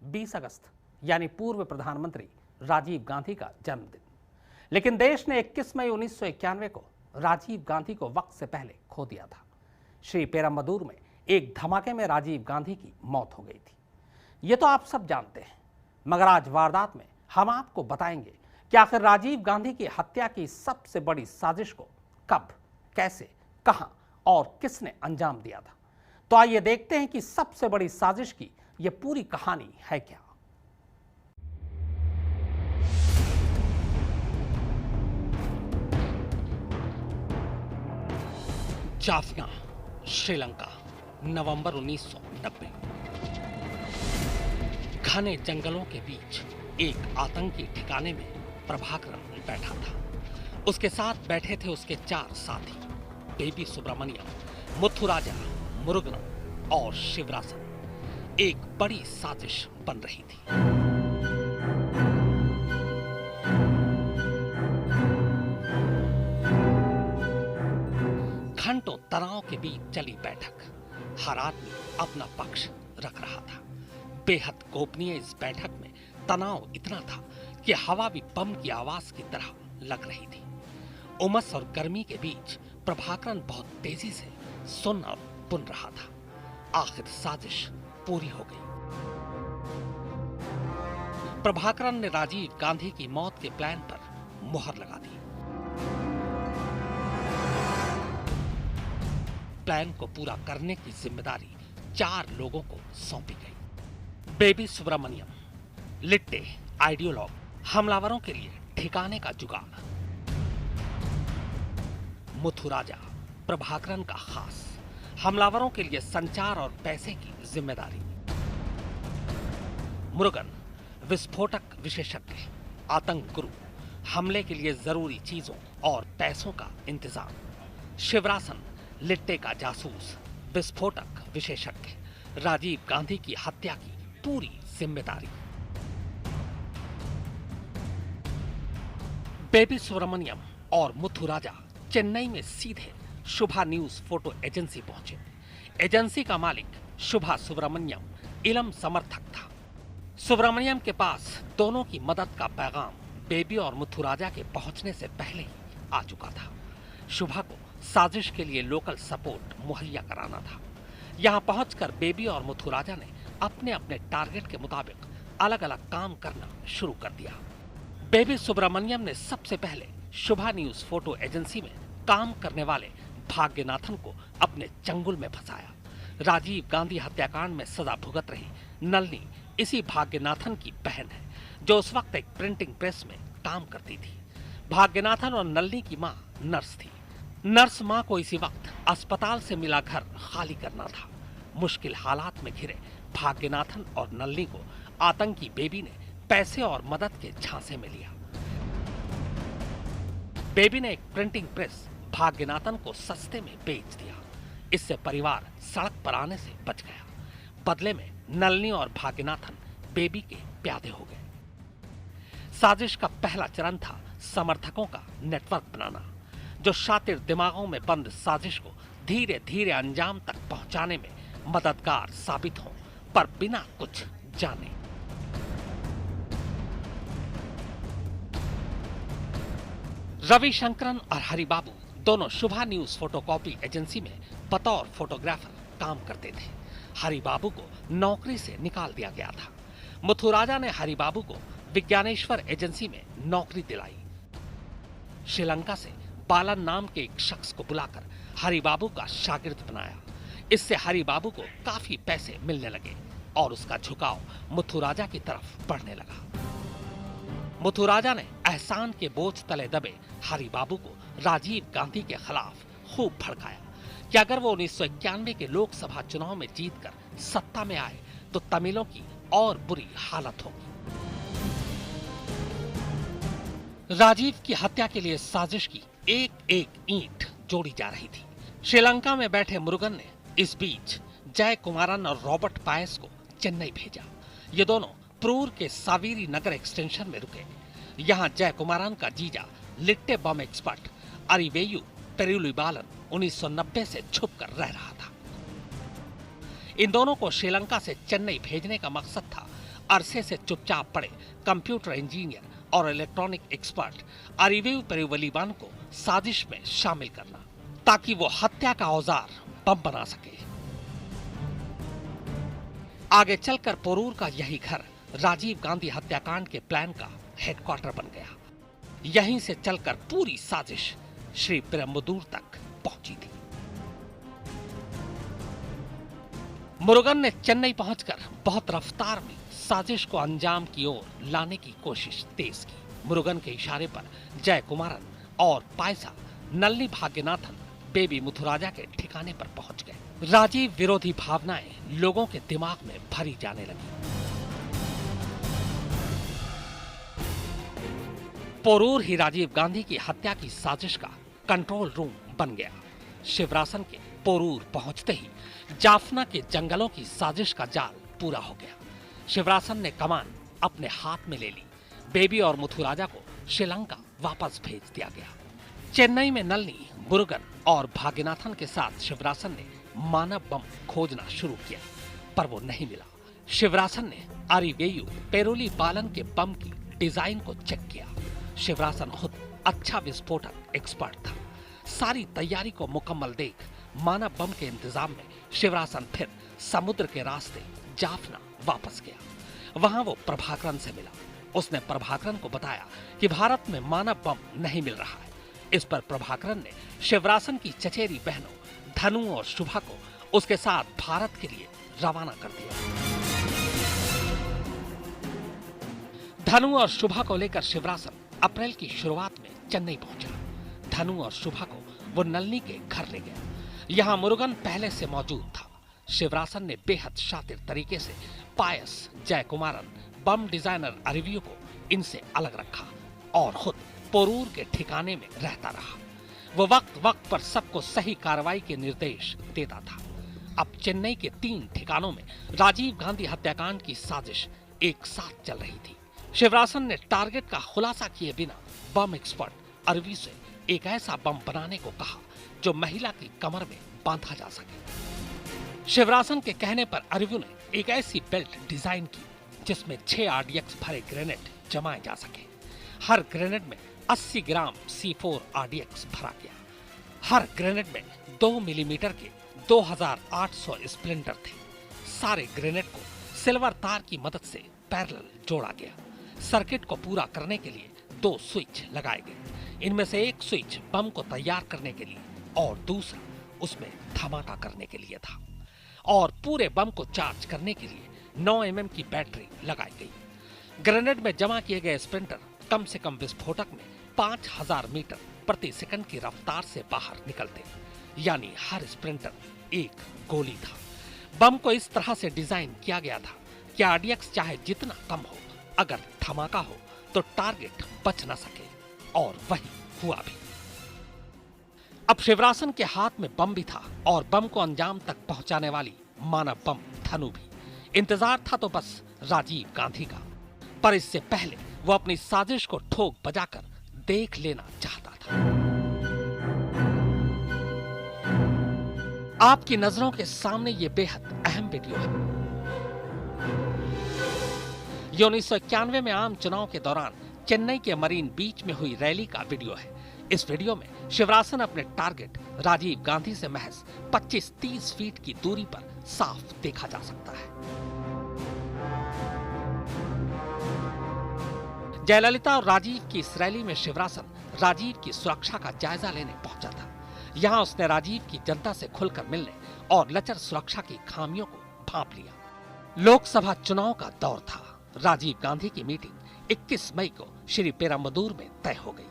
20 अगस्त यानी पूर्व प्रधानमंत्री राजीव गांधी का जन्मदिन। लेकिन देश ने 21 मई 1991 को राजीव गांधी को वक्त से पहले खो दिया था। श्री पेरम्बदूर में एक धमाके में राजीव गांधी की मौत हो गई थी। ये तो आप सब जानते हैं, मगर आज वारदात में हम आपको बताएंगे कि आखिर राजीव गांधी की हत्या की सबसे बड़ी साजिश को कब, कैसे, कहां और किसने अंजाम दिया था। तो आइए देखते हैं कि सबसे बड़ी साजिश की यह पूरी कहानी है क्या। जाफना, श्रीलंका, नवंबर 1990। घने जंगलों के बीच एक आतंकी ठिकाने में प्रभाकरन बैठा था। उसके साथ बैठे थे उसके 4 साथी, बेबी सुब्रमण्यम, मुथुराजा, मुरुगन और शिवरासन। एक बड़ी साजिश बन रही थी। घंटों तनाव के बीच चली बैठक। हर आदमी अपना पक्ष रख रहा था। बेहद गोपनीय इस बैठक में तनाव इतना था कि हवा भी बम की आवाज की तरह लग रही थी। उमस और गर्मी के बीच प्रभाकरन बहुत तेजी से सुन और बुन रहा था। आखिर साजिश पूरी हो गई। प्रभाकरन ने राजीव गांधी की मौत के प्लान पर मुहर लगा दी। प्लान को पूरा करने की जिम्मेदारी 4 लोगों को सौंपी गई। बेबी सुब्रमण्यम, लिट्टे, आइडियोलॉग, हमलावरों के लिए ठिकाने का जुगाड़। मुथुराजा, प्रभाकरन का खास, हमलावरों के लिए संचार और पैसे की जिम्मेदारी। मुरुगन, विस्फोटक विशेषज्ञ, आतंक गुरु, हमले के लिए जरूरी चीजों और पैसों का इंतजाम। शिवरासन, लिट्टे का जासूस, विस्फोटक विशेषज्ञ, राजीव गांधी की हत्या की पूरी जिम्मेदारी। बेबी सुब्रमण्यम और मुथुराजा चेन्नई में सीधे शुभा न्यूज फोटो एजेंसी पहुंचे। एजेंसी का मालिक शुभा सुब्रमण्यम इलम समर्थक था। सुब्रमण्यम के पास दोनों की मदद का पैगाम बेबी और मुथुराजा के पहुंचने से पहले ही आ चुका था। शुभा को साजिश के लिए लोकल सपोर्ट मुहैया कराना था। यहां पहुंचकर बेबी और मुथुराजा ने अपने अपने टारगेट के मुताबिक अलग अलग काम करना शुरू कर दिया। बेबी सुब्रमण्यम ने सबसे पहले शुभा न्यूज फोटो एजेंसी में काम करने वाले भाग्यनाथन को अपने चंगुल में फंसाया। राजीव गांधी हत्याकांड में सजा भुगत रही नलिनी इसी भाग्यनाथन की बहन है, जो उस वक्त एक प्रिंटिंग प्रेस में काम करती थी। भाग्यनाथन और नलिनी की मां नर्स थी। नर्स मां को इसी वक्त अस्पताल से मिला घर खाली करना था। मुश्किल हालात में घिरे भाग्यनाथन और नलिनी को आतंकी बेबी ने पैसे और मदद के झांसे में लिया। बेबी ने एक प्रिंटिंग प्रेस भाग्यनाथन को सस्ते में बेच दिया। इससे परिवार सड़क पर आने से बच गया। बदले में नलिनी और भाग्यनाथन बेबी के प्यादे हो गए। साजिश का पहला चरण था समर्थकों का नेटवर्क बनाना, जो शातिर दिमागों में बंद साजिश को धीरे धीरे अंजाम तक पहुंचाने में मददगार साबित हों, पर बिना कुछ जाने। रविशंकरन और हरिबाबू दोनों शुभा न्यूज फोटोकॉपी एजेंसी में बतौर फोटोग्राफर काम करते थे। हरिबाबू को नौकरी से निकाल दिया गया था। मुथुराजा ने हरिबाबू को विज्ञानेश्वर एजेंसी में नौकरी दिलाई। श्रीलंका से बालन नाम के एक शख्स को बुलाकर हरिबाबू का शागिर्द बनाया। इससे हरिबाबू को काफी पैसे मिलने लगे और उसका झुकाव मुथुराजा की तरफ बढ़ने लगा। मुथुराजा ने एहसान के बोझ तले दबे हरिबाबू को राजीव गांधी के खिलाफ खूब भड़काया कि अगर वो 1991 के लोकसभा चुनाव में जीतकर सत्ता में आए तो तमिलों की और बुरी हालत होगी। राजीव की हत्या के लिए साजिश की एक एक ईंट जोड़ी जा रही थी। श्रीलंका में बैठे मुरुगन ने इस बीच जय कुमारन और रॉबर्ट पायस को चेन्नई भेजा। ये दोनों प्रूर के सावेरी नगर एक्सटेंशन में रुके। यहाँ जय कुमारन का जीजा लिट्टे बम एक्सपर्ट अरिवेयु पेरुलिबालन 1990 से छुपकर रह रहा था। इन दोनों को श्रीलंका से चेन्नई भेजने का मकसद था अरसे से चुपचाप पड़े कंप्यूटर इंजीनियर और इलेक्ट्रॉनिक एक्सपर्ट अरिवे पेरुवलीवान को साजिश में शामिल करना, ताकि वो हत्या का औजार बम बना सके। आगे चलकर पोरूर का यही घर राजीव गांधी हत्याकांड के प्लान का हेडक्वार्टर बन गया। यहीं से चलकर पूरी साजिश श्री पेरुम्बदूर तक पहुंची थी। मुरुगन ने चेन्नई पहुंचकर बहुत रफ्तार में साजिश को अंजाम की ओर लाने की कोशिश तेज की। मुरुगन के इशारे पर जयकुमारन और पायसा नलिनी भाग्यनाथन बेबी मुथुराजा के ठिकाने पर पहुंच गए। राजीव विरोधी भावनाएं लोगों के दिमाग में भरी जाने लगी। पोरूर ही राजीव गांधी की हत्या की साजिश का कंट्रोल रूम बन गया। शिवरासन के पोरूर पहुंचते ही जाफना के जंगलों की साजिश का जाल पूरा हो गया। शिवरासन ने कमान अपने हाथ में ले ली। बेबी और मुथुराजा को श्रीलंका वापस भेज दिया गया। चेन्नई में नलिनी, मुरुगन और भाग्यनाथन के साथ शिवरासन ने मानव बम खोजना शुरू किया, पर वो नहीं मिला। शिवरासन ने अरिवेयु पेरुलीवालन के बम की डिजाइन को चेक किया। शिवरासन खुद अच्छा विस्फोटक एक्सपर्ट था। सारी तैयारी को मुकम्मल देख मानव बम के इंतजाम में शिवरासन फिर समुद्र के रास्ते जाफना वापस गया। वहां वो प्रभाकरन से मिला। उसने प्रभाकरन को बताया कि भारत में मानव बम नहीं मिल रहा है। इस पर प्रभाकरन ने शिवरासन की चचेरी बहनों धनु और शुभा को उसके साथ भारत के लिए रवाना कर दिया। धनु और शुभा को लेकर शिवरासन अप्रैल की शुरुआत में चेन्नई पहुंचा। धनु और शुभा को वो नलिनी के घर ले गया। यहां मुरुगन पहले से मौजूद था। शिवरासन ने बेहद शातिर तरीके से पायस, जयकुमारन, बम डिजाइनर अरिवियो को इनसे अलग रखा और खुद पोरूर के ठिकाने में रहता रहा। वो वक्त वक्त पर सबको सही कार्रवाई के निर्देश देता था। अब चेन्नई के 3 ठिकानों में राजीव गांधी हत्याकांड की साजिश एक साथ चल रही थी। शिवरासन ने टारगेट का खुलासा किए बिना बम एक्सपर्ट अरवी से एक ऐसा बम बनाने को कहा जो महिला की कमर में बांधा जा सके। शिवरासन के कहने पर अरवी ने एक ऐसी बेल्ट डिजाइन की जिसमें 6 RDX भरे ग्रेनेड जमाए जा सके। हर ग्रेनेड में 80 ग्राम C4 RDX भरा गया। हर ग्रेनेड में 2 मिलीमीटर के 2800 स्प्लिंटर थे। सारे ग्रेनेड को सिल्वर तार की मदद से पैरेलल जोड़ा गया। सर्किट को पूरा करने के लिए 2 स्विच लगाए गए। इनमें से एक स्विच बम को तैयार करने के लिए और दूसरा उसमें धमाका करने के लिए था। और पूरे बम को चार्ज करने के लिए 9 mm की बैटरी लगाई गई। ग्रेनेड में जमा किए गए स्प्लिंटर कम से कम विस्फोटक में 5000 मीटर प्रति सेकंड की रफ्तार से बाहर निकलते, यानी हर स्प्लिंटर एक गोली था। बम को इस तरह से डिजाइन किया गया था कि RDX चाहे जितना कम हो, अगर धमाका हो तो टारगेट बच न सके, और वही हुआ भी। अब शिवरासन के हाथ में बम भी था और बम को अंजाम तक पहुंचाने वाली मानव बम धनु भी। इंतजार था तो बस राजीव गांधी का, पर इससे पहले वो अपनी साजिश को ठोक बजाकर देख लेना चाहता था। आपकी नजरों के सामने ये बेहद अहम वीडियो है। ये 1991 में आम चुनाव के दौरान चेन्नई के मरीन बीच में हुई रैली का वीडियो है। इस वीडियो में शिवरासन अपने टारगेट राजीव गांधी से महज 25-30 फीट की दूरी पर साफ देखा जा सकता है। जयललिता और राजीव की इस रैली में शिवरासन राजीव की सुरक्षा का जायजा लेने पहुंचा था। यहां उसने राजीव की जनता से खुलकर मिलने और लचर सुरक्षा की खामियों को भांप लिया। लोकसभा चुनाव का दौर था। राजीव गांधी की मीटिंग 21 मई को श्री पेरुम्बदूर में तय हो गई।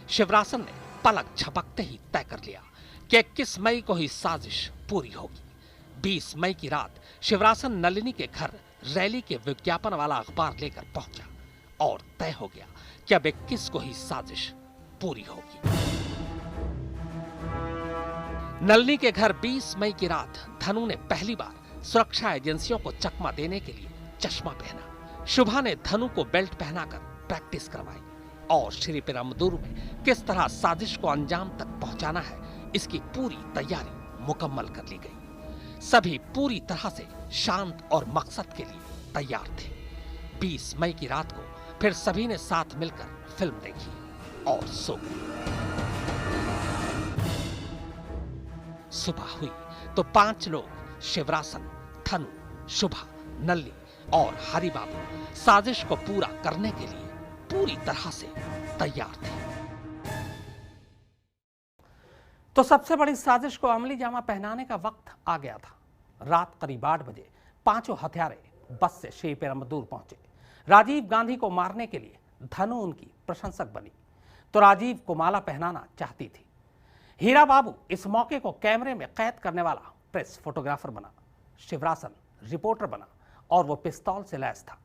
शिवरासन ने पलक झपकते ही तय कर लिया कि 21 मई को ही साजिश पूरी होगी। 20 मई की रात शिवरासन नलिनी के घर रैली के विज्ञापन वाला अखबार लेकर पहुंचा और तय हो गया कि अब 21 को ही साजिश पूरी होगी। नलिनी के घर 20 मई की रात धनु ने पहली बार सुरक्षा एजेंसियों को चकमा देने के लिए चश्मा पहना। शुभा ने धनु को बेल्ट पहनाकर प्रैक्टिस करवाई और श्री पेरुम्बदूर में किस तरह साजिश को अंजाम तक पहुंचाना है, इसकी पूरी तैयारी मुकम्मल कर ली गई। सभी पूरी तरह से शांत और मकसद के लिए तैयार थे। 20 मई की रात को फिर सभी ने साथ मिलकर फिल्म देखी और सो गए। सुबह हुई तो 5 लोग शिवरासन, धनु, शुभा, नल्ली और हरिबाबू साजिश को पूरा करने के लिए पूरी तरह से तैयार थे। तो सबसे बड़ी साजिश को अमली जामा पहनाने का वक्त आ गया था। रात करीब 8 बजे पांचों हत्यारे बस से श्री पेरम्बदूर पहुंचे। राजीव गांधी को मारने के लिए धनु उनकी प्रशंसक बनी तो राजीव को माला पहनाना चाहती थी। हीरा बाबू इस मौके को कैमरे में कैद करने वाला प्रेस फोटोग्राफर बना। शिवरासन रिपोर्टर बना और वो पिस्तौल से लैस था।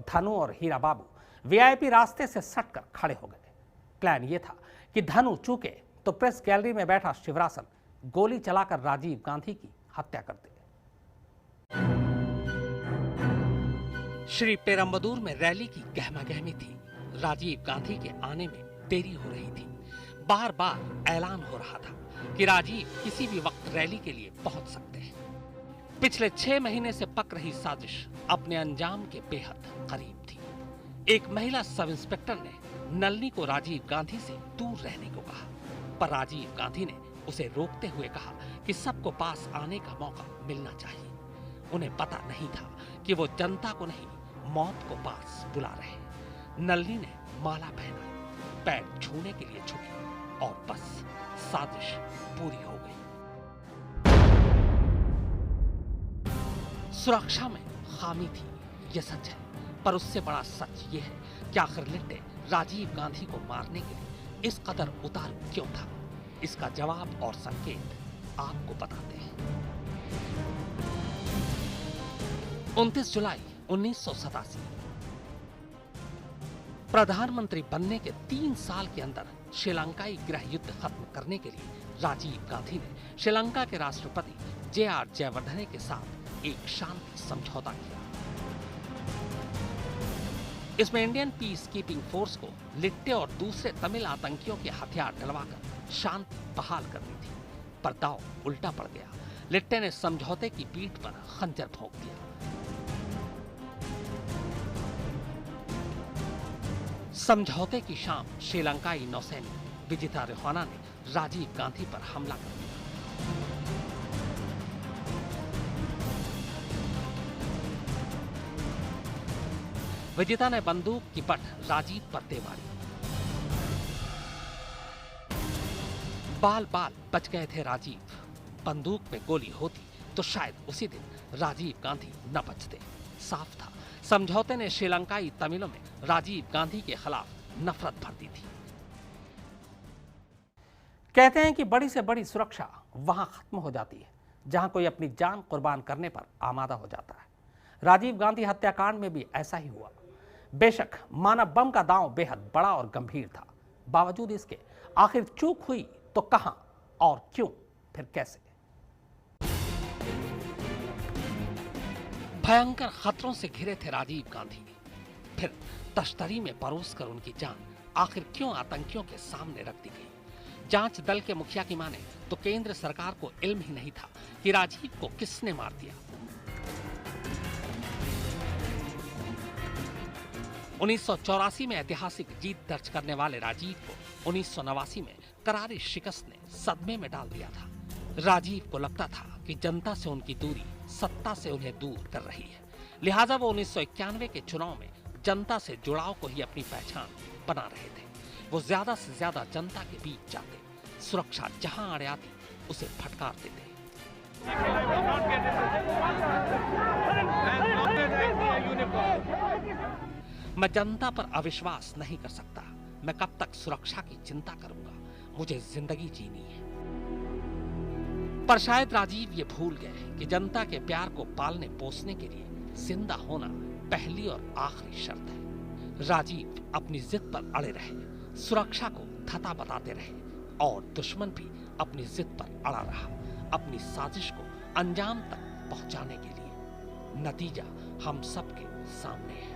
धनु और हीरा बाबू वीआईपी रास्ते से सटकर खड़े हो गए। प्लान ये था कि धनु चूके तो प्रेस गैलरी में बैठा शिवरासन गोली चलाकर राजीव गांधी की हत्या कर दे। श्री पेरम्बदूर में रैली की गहमागहमी थी। राजीव गांधी के आने में देरी हो रही थी। बार बार ऐलान हो रहा था कि राजीव किसी भी वक्त रैली के लिए पहुंच सकते हैं। पिछले 6 महीने से पक रही साजिश अपने अंजाम के बेहद करीब थी। एक महिला सब इंस्पेक्टर ने नलिनी को राजीव गांधी से दूर रहने को कहा, पर राजीव गांधी ने उसे रोकते हुए कहा कि सबको पास आने का मौका मिलना चाहिए। उन्हें पता नहीं था कि वो जनता को नहीं, मौत को पास बुला रहे। नलिनी ने माला पहनाई, पैर छूने के लिए झुकी और बस साजिश पूरी हो गई। सुरक्षा में खामी थी, यह सच है, पर उससे बड़ा सच यह है कि आखिर लिट्टे राजीव गांधी को मारने के लिए इस कदर उतारू क्यों था। इसका जवाब और संकेत आपको बताते हैं। 29 जुलाई 1987 प्रधानमंत्री बनने के 3 साल के अंदर श्रीलंकाई गृह युद्ध खत्म करने के लिए राजीव गांधी ने श्रीलंका के राष्ट्रपति जे.आर. जयवर्धने के साथ एक शांति समझौता किया। इसमें इंडियन पीस कीपिंग फोर्स को लिट्टे और दूसरे तमिल आतंकियों के हथियार डलवाकर शांति बहाल करनी थी, पर दांव उल्टा पड़ गया। लिट्टे ने समझौते की पीठ पर खंजर भोंक दिया। समझौते की शाम श्रीलंकाई नौसैनिक विजिता रिहाना ने राजीव गांधी पर हमला कर दिया। विजिता ने बंदूक की बट राजीव पर दे मारी। बाल बाल बच गए थे राजीव। बंदूक में गोली होती तो शायद उसी दिन राजीव गांधी न बचते। साफ था, समझौते ने श्रीलंकाई तमिलों में राजीव गांधी के खिलाफ नफरत भर दी थी। कहते हैं कि बड़ी से बड़ी सुरक्षा वहां खत्म हो जाती है जहां कोई अपनी जान कुर्बान करने पर आमादा हो जाता है। राजीव गांधी हत्याकांड में भी ऐसा ही हुआ। बेशक मानव बम का दांव बेहद बड़ा और गंभीर था, बावजूद इसके आखिर चूक हुई तो कहां और क्यों, फिर कैसे? भयंकर खतरों से घिरे थे राजीव गांधी। फिर तश्तरी में परोसकर उनकी जान आखिर क्यों आतंकियों के सामने रख दी गई? जांच दल के मुखिया की माने तो केंद्र सरकार को इल्म ही नहीं था कि राजीव को किसने मार दिया। 1984 में ऐतिहासिक जीत दर्ज करने वाले राजीव को 1989 में करारी शिकस्त ने सदमे में डाल दिया था। राजीव को लगता था कि जनता से उनकी दूरी सत्ता से उन्हें दूर कर रही है, लिहाजा वो 1991 के चुनाव में जनता से जुड़ाव को ही अपनी पहचान बना रहे थे। वो ज्यादा से ज्यादा जनता के बीच जाते, सुरक्षा जहां आड़े आती उसे फटकार देते। मैं जनता पर अविश्वास नहीं कर सकता। मैं कब तक सुरक्षा की चिंता करूंगा? मुझे जिंदगी जीनी है। पर शायद राजीव ये भूल गए कि जनता के प्यार को पालने पोसने के लिए जिंदा होना पहली और आखिरी शर्त है। राजीव अपनी जिद पर अड़े रहे, सुरक्षा को थता बताते रहे और दुश्मन भी अपनी जिद पर अड़ा रहा, अपनी साजिश को अंजाम तक पहुंचाने के लिए। नतीजा हम सबके सामने है।